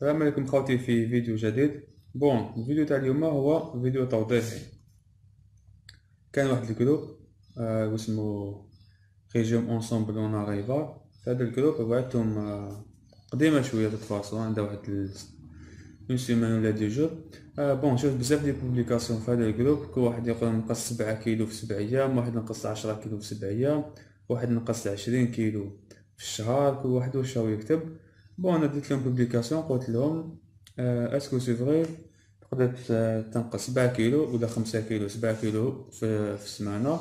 السلام عليكم خوتي في فيديو جديد. الفيديو تاع اليوم هو فيديو توضيحي. كان واحد الجروب واسمو ريجيوم اونسومبل اون اريفا. في هذا الجروب بعثتهم قديمه شويه تتفاصيل، عندها واحد اون سيمانه ولا دي جور. شفت بزاف ديال بوبليكاسيون في هذا الجروب. كل واحد يقول نقص 7 كيلو في 7 ايام، واحد نقص 10 كيلو في 7 ايام، واحد نقص 20 كيلو في الشهر. كل واحد واش راهو يكتب. انا درت لهم بوبليكاسيون قلت لهم اسكو سي فري تقدر تنقص 7 كيلو ولا 5 كيلو 7 كيلو في السمانه.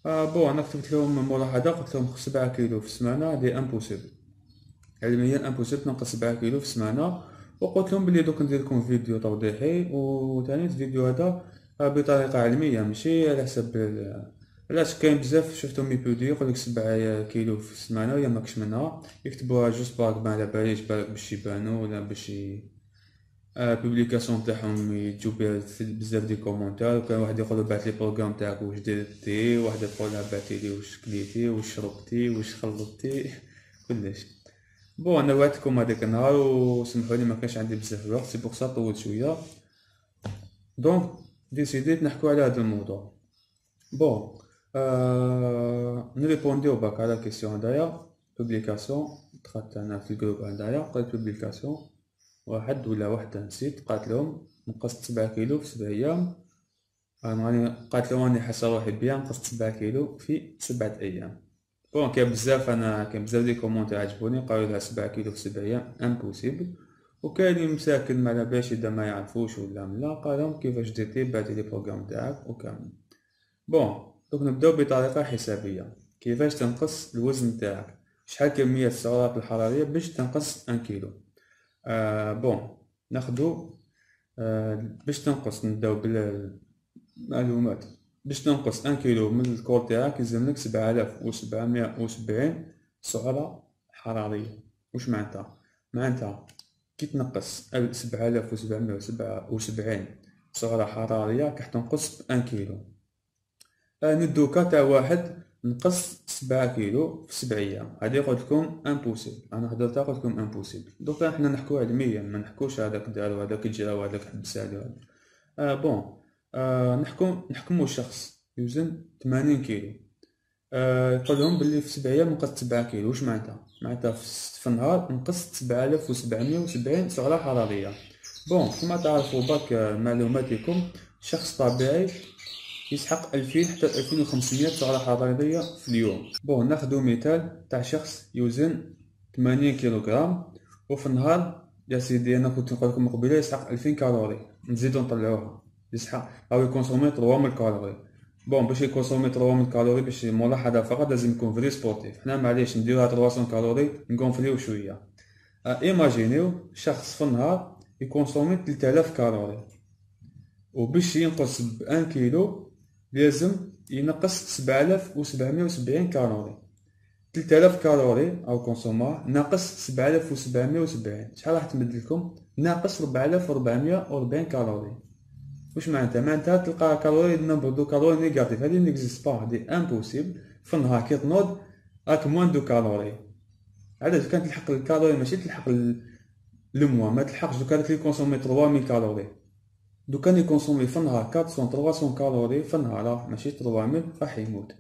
انا كتبت لهم ملاحظه، قلت لهم 7 كيلو في السمانه هذه امبوسيبل، علميا امبوسيبل تنقص 7 كيلو في السمانه. وقلت لهم بلي دوك ندير لكم فيديو توضيحي، وثاني الفيديو هذا بطريقه علميه ماشي على حسب. علاش كاين بزاف شفتهم يبودي يقولك 7 كيلو في السمانه ولا ماكش منها، يكتبوها جوست باك ما على باليش بالك باش يبانو ولا باش بوبليكاسيون تاعهم يجيو بها بزاف دي كومونتير. وكان واحد يقول بعث لي بروغرام تاعك واش درتي، واحد يقول بعثي لي واش كليتي واش شربتي واش خلطتي كلش. انا وعدتكم هذاك النهار وسمحوا لي ما كانش عندي بزاف الوقت، سي بوغ سا طولت شويه. دونك ديسيديت نحكوا على هذا الموضوع. نريبونديو باك على كيسيون هدايا. بوبليكاسيون دخلت انا في الجروب هدايا، قلت بوبليكاسيون واحد ولا وحده نسيت، قالت لهم نقصت 7 كيلو في 7 ايام. قالت لهم راني حاسه روحي بيان نقصت 7 كيلو في 7 ايام. كاين بزاف دي كومونتير عجبوني، قالوا لها 7 كيلو في 7 ايام امبوسيبل. وكاين مساكن ما على بالش اذا ما يعرفوش ولا لا، قالهم كيفاش درتي بعثي لي بروغرام تاعك وكامل. دوك نبداو بطريقه حسابيه. كيفاش تنقص الوزن تاعك، شحال كميه السعرات الحراريه باش تنقص 1 كيلو. ناخدو باش تنقص، نبداو بالمعلومات. باش تنقص 1 كيلو من الكور تاعك يلزملك 7770 سعره حراريه. واش معناتها كي تنقص 7777 سعره حراريه راح تنقص 1 كيلو. ندوكا تاع واحد نقص 7 كيلو في 7 ايام، هذه قلت لكم امبوسيبل، انا هدرتها قلت لكم امبوسيبل. دوكا حنا نحكوا علميا، ما نحكوش هذاك دار وهذاك جرى وهذاك حبس عليه. نحكموا الشخص يوزن 80 كيلو. يقول لهم باللي في 7 ايام نقصت 7 كيلو. واش معناتها في النهار نقصت 7770 سعره حراريه. كما تعرفوا باك معلوماتكم، شخص طبيعي يسحق 2000 حتى 2500 سعرة حرارية في اليوم. ناخدو مثال تاع شخص يوزن 80 كيلوغرام، وفي النهار يا سيدي انا كنت نقول لكم قبيله يسحق 2000 كالوري، نزيدو نطلعوها يسحق او يكونسومي 3000 كالوري. باش يكونسومي 3000 كالوري، باش ملاحظة فقط لازم يكون فري سبورتيف. حنا معليش نديروها 300 كالوري نقونفليو شويه. ايماجينيو شخص في النهار يكونسومي 3000 كالوري، وباش ينقص ب 1 كيلو لازم ينقص 7770 كالوري. 3000 كالوري او كونسومار ناقص 7770 شحال راح تمد لكم؟ ناقص 4440 كالوري. واش معناتها تلقى كالوري نمبر دو كالوري نيجاتيف، هذه نيكزيست با، هذه امبوسيبل. في النهار كي تنوض راك موان دو كالوري. علاش كان تلحق الكالوري ماشي تلحق الموا، ما تلحقش. دوكا داك اللي كونسومي 3000 كالوري دو كان يكونسومي في النهار 400 كالوري في النهار، ماشي 3000، راح يموت.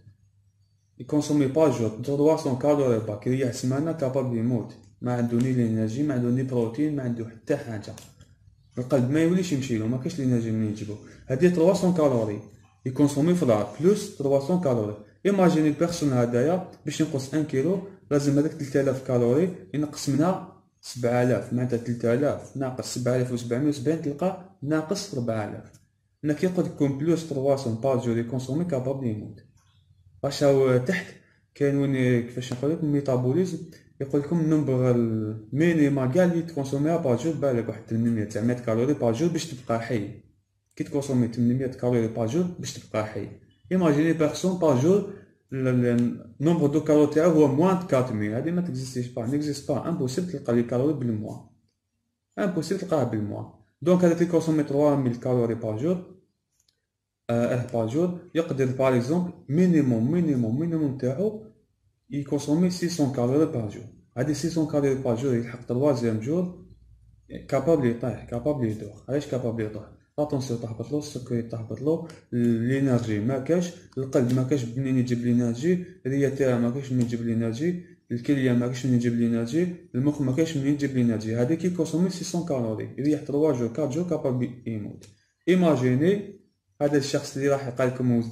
يكونسومي با جور 300 كالوري باك، يريح سمانه كابابل يموت. ما عنده ني لينيرجي، ما عنده ني بروتين، ما عنده حتى حاجه. القلب ما يوليش يمشيلو، ما كاينش لينيرجي منين يجيبو. هادي 300 كالوري يكونسومي في النهار بلوس 300 كالوري. ايماجيني البيرسون هدايا باش ينقص 1 كيلو لازم هذاك 3000 كالوري ينقص منها 7000. معناتها 3000 ناقص 7770 تلقى ناقص 4000. هنا كي يقول لكم بلوس 300 بار جور يكونسومي كابابل يموت. واش هو تحت كاين وين كيفاش نقول لكم ميتابوليزم، يقول لكم النمبر المينيما كاع اللي تكونسوميها بار جور، بالك واحد 800 900 كالوري بار جور باش تبقى حي. كي تكونسومي 800 كالوري بار جور باش تبقى حي. ايماجيني بيرسون بار جور النمبر دو كالوري تاعو هو موان 4000. هادي ما تكزيستيش با، نيكزيست با، امبوسيبل تلقى لي كالوري بالموا، امبوسيبل تلقاها بالموا. دونك هذاك اللي كونسومي 3000 كالوري بار جور بار جور يقدر باغ اكزومبل مينيموم تاعو يكونسومي 600 كالوري بار جور. هادي 600 كالوري بار جور يلحق 3 جور كابابل يطيح، كابابل يدوخ. علاش كابابل يطيح؟ لاتونسيون تهبط لو، السكري تهبط لو، لينيرجي ما كاش، القلب ما كاش منين يجيب لينيرجي، الرياتير ما كاش منين يجيب لينيرجي، الكليه ما كاش منين يجيب لينيرجي، المخ ما كاش منين يجيب لينيرجي. هذا كي كونسومي 600 كالوري، يريح 3 جور 4 جور كابابل يموت. ايماجيني هذا الشخص اللي راح يلقى لكم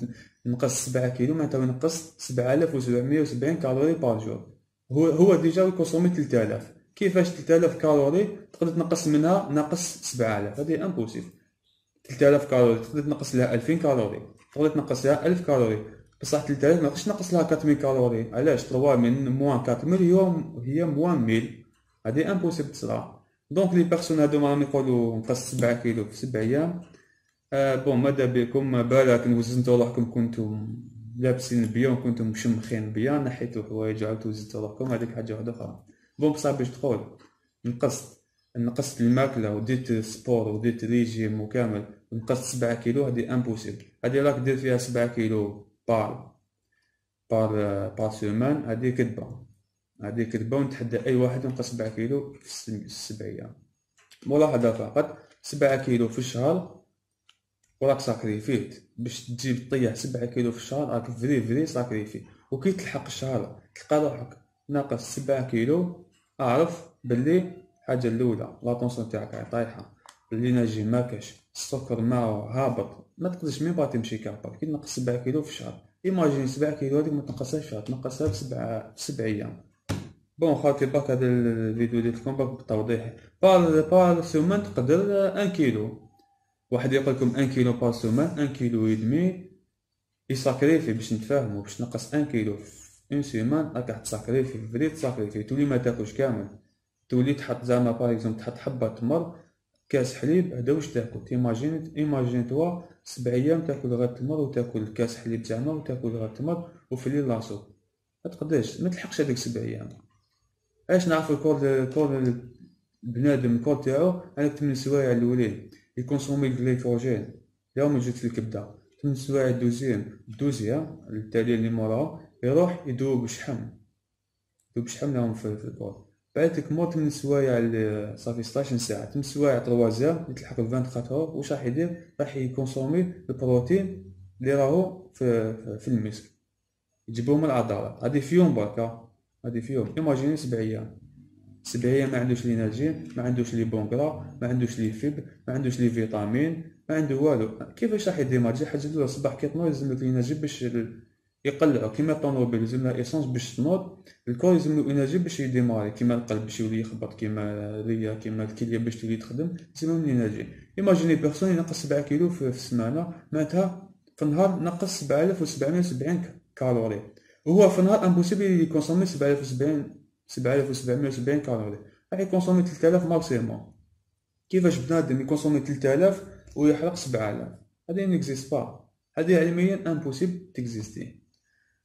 نقص 7 كيلو، معناتها ينقص 7770 كالوري بار جور. هو ديجا يكونسومي 3000. كيفاش 3000 كالوري تقدر تنقص منها ناقص 7000؟ هذه امبوسيبل. 3000 كالوري تقدر تنقص لها 2000 كالوري، تقدر تنقص لها 1000 كالوري، بصح 3000 ما تقدرش تنقص لها 4000 كالوري. علاش؟ 3 من موان 4000 هي موان 1000. هذه امبوسيبل تصرا. دونك لي بيرسون هادو راهم يقولوا نقص 7 كيلو في 7 ايام. بون ماذا بكم، بالك وزنتو روحكم كنتم لابسين بيان، كنتم مشمخين بيان، نحيتو حوايج عاودتو وزنتو روحكم، هذيك حاجه واحده اخرى. بون بصح باش تقول نقصت الماكله وديت سبور وديت ريجيم وكامل ونقصت 7 كيلو، هذه امبوسيبل. هذه راك دير فيها 7 كيلو بار سيمان، هذه كذبه. هذه كذبه، ونتحدى اي واحد ينقص 7 كيلو في 7 ايام. ملاحظه فقط، 7 كيلو في الشهر وراك ساكريفيت باش تجيب طيح 7 كيلو في الشهر، راك فري ساكريفي. وكي تلحق الشهر تلقى روحك ناقص 7 كيلو، اعرف باللي الحاجه الاولى لاطونسيون تاعك راهي طايحه، الانرجي ما كاش، السكر ما هابط، ما تقدرش ميم با تمشي كابا. كي تنقص 7 كيلو في الشهر، ايماجيني 7 كيلو هذيك ما تنقصهاش في الشهر، تنقصها في 7 ايام. بون خاطي باك هذا الفيديو درت لكم باك بالتوضيح. بار سومان تقدر 1 كيلو. واحد يقول لكم 1 كيلو بار سومان، 1 كيلو يدمي يساكريفي باش نتفاهموا. باش تنقص 1 كيلو في اون سيمان راك تساكريفي، فري تساكريفي. تولي ما تاكلش كامل، تولي تحط زعما باغ اكزومبل تحط حبه تمر، كاس حليب، هذا واش تاكل. ايماجين توا 7 ايام تاكل غير تمر، وتاكل كاس حليب زعما، وتاكل غير تمر، وفي الليل لاصو. ما تقدرش، ما تلحقش هذيك 7 ايام. علاش؟ نعرف الكور البنادم، الكور تاعو هذاك 8 سوايع الاولين يكونسومي الجليكوجين اللي موجود في الكبده. 8 سوايع الدوزيام التالي اللي موراها يروح يذوب شحم، يذوب شحم لهم في الكور. بعد تكمل 8 سوايع اللي صافي 16 ساعه، 8 سوايع طروازيام اللي تلحق 24 اور. واش راح يدير؟ راح يكونسومي البروتين اللي راهو في المسك، يجيبوه من العضلات. هذه فيهم بركه، هذه فيهم. ايماجيني 7 ايام، 7 ايام ما عندوش لينرجي، ما عندوش لي بونغرا، ما عندوش لي فيبر، ما عندوش لي فيتامين، ما عنده والو. كيفاش راح يديمارجي؟ حاجه الاولى الصباح كي تنوض لازم لك لينرجي باش يقلعو، كيما الطوموبيل لازم لها ايسونس باش تنوض، الكور لازم له انرجي باش يديماري، كيما القلب باش يولي يخبط، كيما الريه، كيما الكليه باش تولي تخدم، لازم لهم لينرجي. ايماجيني بيرسون ينقص 7 كيلو في السمانه، معناتها في النهار نقص 7770 كالوري، وهو في النهار امبوسيبل يكونسومي 7770 كالوري، راح يكونسومي 3000 ماكسيموم. كيفاش بنادم يكونسومي 3000 ويحرق 7000؟ هذه نيكزيست با، هذه علميا امبوسيبل تكزيستي.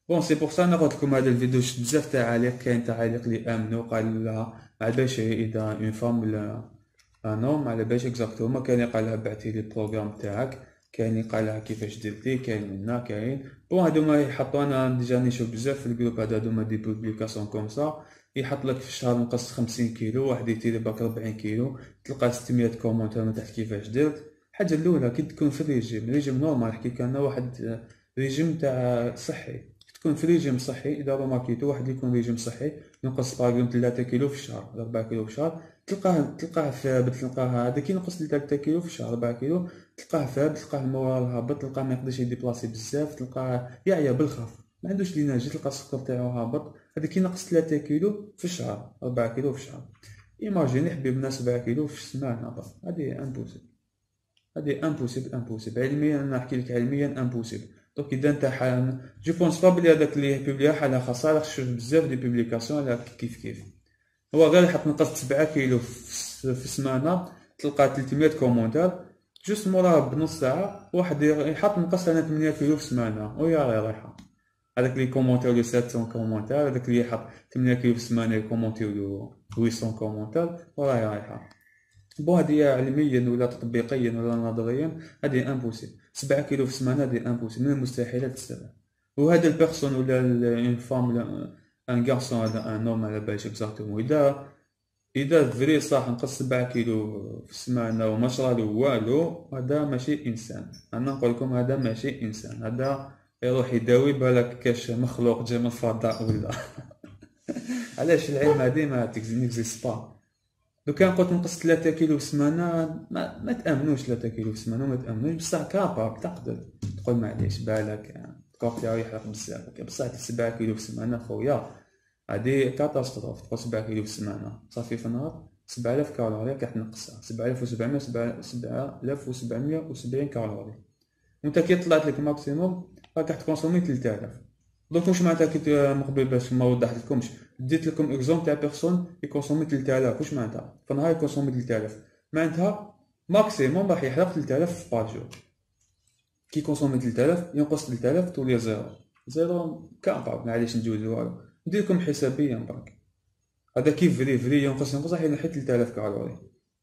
بون سي بور سا انا قلت لكم هذا الفيديو شفت بزاف تعاليق. كاين تعاليق اللي امنوا قال لها على بالش اذا اون فام ولا ان هوم، على بالش اكزاكتومون. كاين اللي قال لها بعثي لي البروغرام تاعك، كاين اللي قال لها كيفاش درتي، كاين منا كاين. بون هادو ما يحطوا، انا ديجا نشوف بزاف في الجروب هادو ما دي بوبليكاسيون كوم سا، يحط لك في الشهر نقص 50 كيلو، واحد يدير باك 40 كيلو، تلقى 600 كومونتير من تحت كيفاش درت. الحاجه الاولى كي تكون في ريجيم نورمال، حكي كان واحد ريجيم تاع صحي، تكون في ريجيم صحي. اذا روماركيتو واحد يكون ريجيم صحي ينقص باغ 3 كيلو في الشهر، 4 كيلو في الشهر، تلقاه ثابت. تلقاه هذا كي ينقص 3 كيلو في الشهر، 4 كيلو، تلقاه ثابت، تلقاه المورال هابط، تلقاه ما يقدرش يديبلاسي بزاف، تلقاه يعيا بالخف، ما عندوش لينرجي، تلقى السكر تاعو هابط. هذا كي نقص 3 كيلو في الشهر، 4 كيلو في الشهر. ايماجيني حبيبنا 7 كيلو في السمانه، هذه امبوسيبل، هذه امبوسيبل علميا. انا نحكي لك علميا امبوسيبل. دونك اذا انت حال جو بونس با بلي هذاك اللي بيبليها حاله خاصه، راك تشوف بزاف دي بوبليكاسيون على كيف هو غير يحط نقص 7 كيلو في السمانه، تلقى 300 كومونتير. جوست مورا بنص ساعه واحد يحط نقص انا 8 كيلو في السمانه، ويا رايحه. هذاك اللي كومونتير له 700 كومونتير، هذاك اللي يحط 8 كيلو في السمانه يكومونتير له 800 كومونتير، وراهي رايحه. بون هذه علميا ولا تطبيقيا ولا نظريا هذه امبوسيبل. 7 كيلو في السمانه هذه امبوسيبل، من المستحيلات تستمر. وهذا البيرسون ولا اون فام ولا ان غارسون، هذا ان نورم على باليش اكزاكتومون. اذا فري صح نقص 7 كيلو في السمانه وما شرالو والو، هذا ماشي انسان. انا نقول لكم هذا ماشي انسان، هذا يروح يداوي بالك كاش مخلوق جاي من الفضاء ولا. علاش العلم هذه ما تكزيست با. لو كان قلت نقص 3 كيلو في السمانه ما تامنوش. 3 كيلو في السمانه ما تامنوش، بصح كاباب تقدر تقول معليش بالك الكور تاعو يحرق بزاف. بصح 7 كيلو في السمانه خويا هادي كاتاستروف. تقول 7 كيلو في السمانه صافي في النهار 7000 كالوري راح تنقصها. 7700 7770 كالوري، وانت كي طلعت لك ماكسيموم راك تكونسومي 3000. دونك واش معناتها كي مقبل باش ما وضحت لكمش ديت لكم اكزومبل تاع بيرسون يكونسومي 3000. واش معناتها في النهار يكونسومي 3000؟ معناتها ماكسيموم راح يحرق 3000 بار جور. كي يكونسومي 3000 ينقص 3000 تولي زيرو. زيرو كاباب معليش ندوزو والو. ندير لكم حسابيا برك. هذا كيف فري ينقص راح ينحي 3000 كالوري.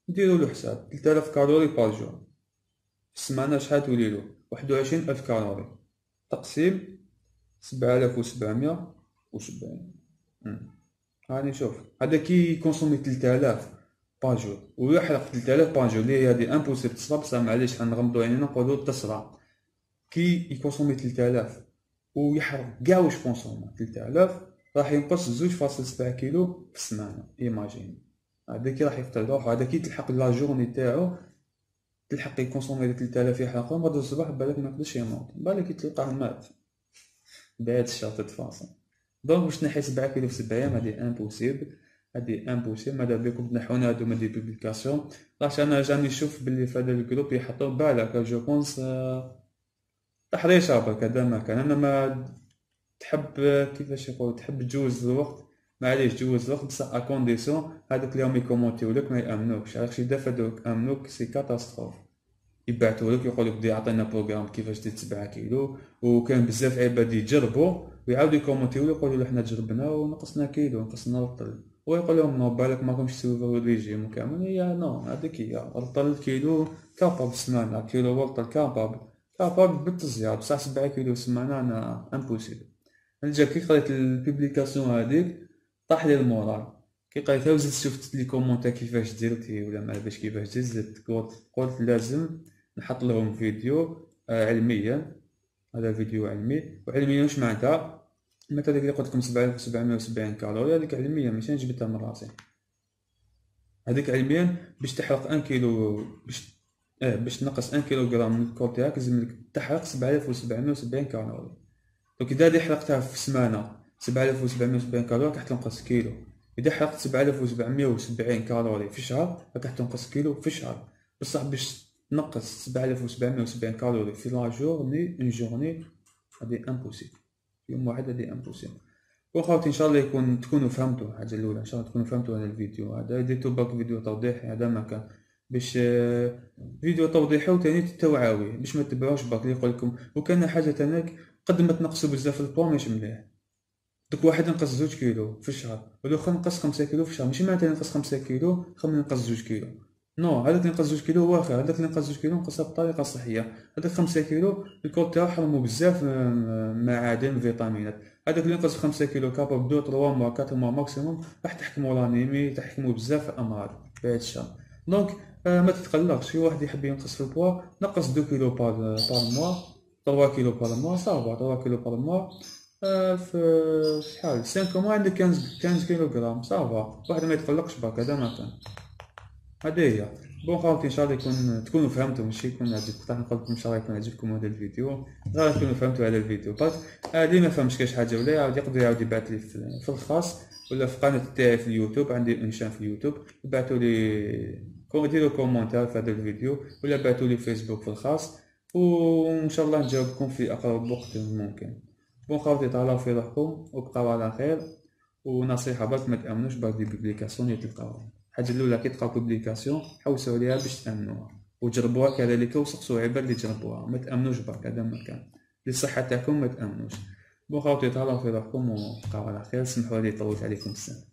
نديرو له حساب 3000 كالوري بار جور في السمانه شحال تولي له؟ 21000 كالوري تقسيم 7770. هاني شوف هذا كي يكونسومي 3000 بار جور ويحرق 3000 بار جور، اللي هادي امبوسيبل تصرا. بصح معليش حنغمضو عينينا نقولو تصرا. كي يكونسومي 3000 ويحرق كاع واش كونسومي 3000 راح ينقص 2.7 كيلو في السمانه. ايماجين هذا كي راح يفطر روحو. هذا كي تلحق لا جورني تاعو تلحق يكونسومي 3000 يحرقهم غدو الصباح بالك ما يقدرش ينوض، بالك تلقاه مات بعد الشهر تتفاصل. دونك باش تنحي 7 كيلو في 7 ايام هادي امبوسيبل. هادي امبوسيبل. ماذا بيكم تنحونا هادو من دي بوبليكاسيون. لاش انا جاني نشوف بلي في هذا الجروب يحطوا بالك جو بونس تحريشه برك. هذا ما كان. انا ما تحب كيفاش يقول تحب تجوز الوقت معليش جوز الوقت، بصح اكونديسيون هادوك اللي راهم يكومونتيو لك ما يامنوكش. علاش اذا فادوك امنوك سي كاتاستروف. يبعثوا لك يقول لك بدي عطينا بروغرام كيفاش دير 7 كيلو، وكان بزاف عباد يجربوا ويعاودوا يكومونتيو يقولوا له حنا جربنا ونقصنا كيلو نقصنا الطل. ويقول لهم نو بالك ماكمش تسويو ريجيم كامل. هي نو هذيك هي الطل كيلو كاباب سمانه كيلو والطل كاباب بالتزياد. بصح 7 كيلو سمانه انا امبوسيبل. نرجع كي قريت البوبليكاسيون هذيك طاح لي المورال. كي قريتها وزدت شفت لي كومونتير كيفاش درتي ولا ما باش كيفاش زدت قلت لازم نحط لهم فيديو علميا. هذا فيديو علمي. وعلميا واش معناتها؟ مثلا ديك اللي قلت لكم 7770 كالوري هذيك علميا ماشي جبتها من راسي. هذيك علميا باش تحرق 1 كيلو باش تنقص 1 كيلوغرام من الكور تاعك لازم تحرق 7770 كالوري. دونك اذا حرقتها في السمانه 7770 كالوري راح تنقص كيلو. اذا حرقت 7770 كالوري في الشهر راح تنقص كيلو في الشهر. بصح باش تنقص 7770 كالوري في لا جورني اون جورني هادي امبوسيبل. يوم واحد هادي امبوسيبل. وخاوتي ان شاء الله تكونوا فهمتوا الحاجه الاولى. ان شاء الله تكونوا فهمتوا هذا الفيديو. هذا درتو برك فيديو توضيحي. هذا ما كان باش فيديو توضيحي وثاني توعوي باش ما تتبعوش برك اللي يقول لكم. وكان حاجه ثانيك قد ما تنقصوا بزاف البوا ماشي مليح. دوك واحد ينقص 2 كيلو في الشهر والاخر ينقص 5 كيلو في الشهر. ماشي معناتها ينقص 5 كيلو خير من ينقص 2 كيلو. نو هذاك اللي ينقص 2 كيلو هو خير. هذاك اللي ينقص 2 كيلو نقصها بطريقه صحيه. هذاك 5 كيلو الكور تاعو حرمو بزاف معادن فيتامينات. هذاك اللي ينقص 5 كيلو كابا 2 3 موا 4 موا ماكسيموم راح تحكمو لانيمي تحكمو بزاف امراض في هذا الشهر. دونك ما تتقلقش. في واحد يحب ينقص في البوا نقص 2 كيلو بار موا 3 كيلو بار موا صافا. 3 كيلو بار موا في شحال 5 موا عندك 15 كيلوغرام صافا. واحد ما يتقلقش برك. هذا ما كان. هذه هي. بون خاوتي ان شاء الله تكونوا فهمتوا ماشي يكون عجبكم. طاح نقول لكم ان شاء الله يكون عجبكم هذا الفيديو. غير تكونوا فهمتوا هذا الفيديو برك. اللي ما فهمش كاش حاجه ولا يقدر يبعث لي في الخاص ولا في القناه تاعي في اليوتيوب. عندي اون شان في اليوتيوب. يبعثوا لي ديروا كومونتير في هذا الفيديو ولا بعثوا لي فيسبوك في الخاص وان شاء الله نجاوبكم في اقرب وقت ممكن. بون خاوتي تهلاو في روحكم وبقاو على خير. ونصيحه برك ما تامنوش برك دي بوبليكاسيون اللي تلقاوهم. الحاجه الاولى كي تلقاو بوبليكاسيون حوسوا عليها باش تامنوها وجربوها كذلك وسقسوا عباد اللي جربوها. ما تامنوش برك. هذا مكان للصحه تاعكم ما تامنوش. بون خاوتي تهلاو في روحكم وبقاو على خير. سمحوا لي طولت عليكم السنه.